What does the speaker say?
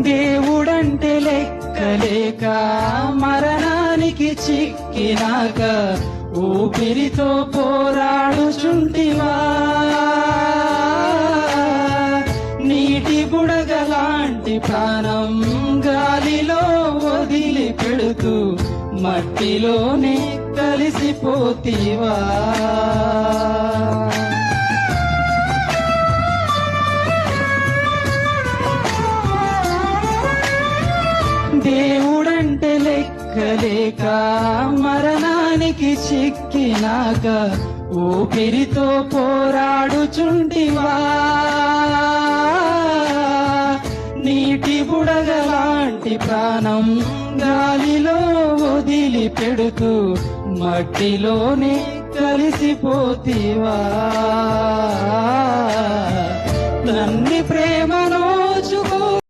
దేవుడంటే లెక్కలేక మరణానికి చిక్కినాక ఊపిరితో పోరాడుచుంటివా, నీటి బుడగలాంటి ప్రాణం గాలిలో వదిలి పెడుతూ మట్టిలోనే కలిసిపోతీవా. దేవుడంటే లెక్కలేక మరణానికి చిక్కినాక ఊపిరితో పోరాడుచుంటివా, నీటి బుడగలాంటి ప్రాణం గాలిలో వదిలి పెడుతూ మట్టిలోనే కలిసిపోతీవా. తండ్రి ప్రేమను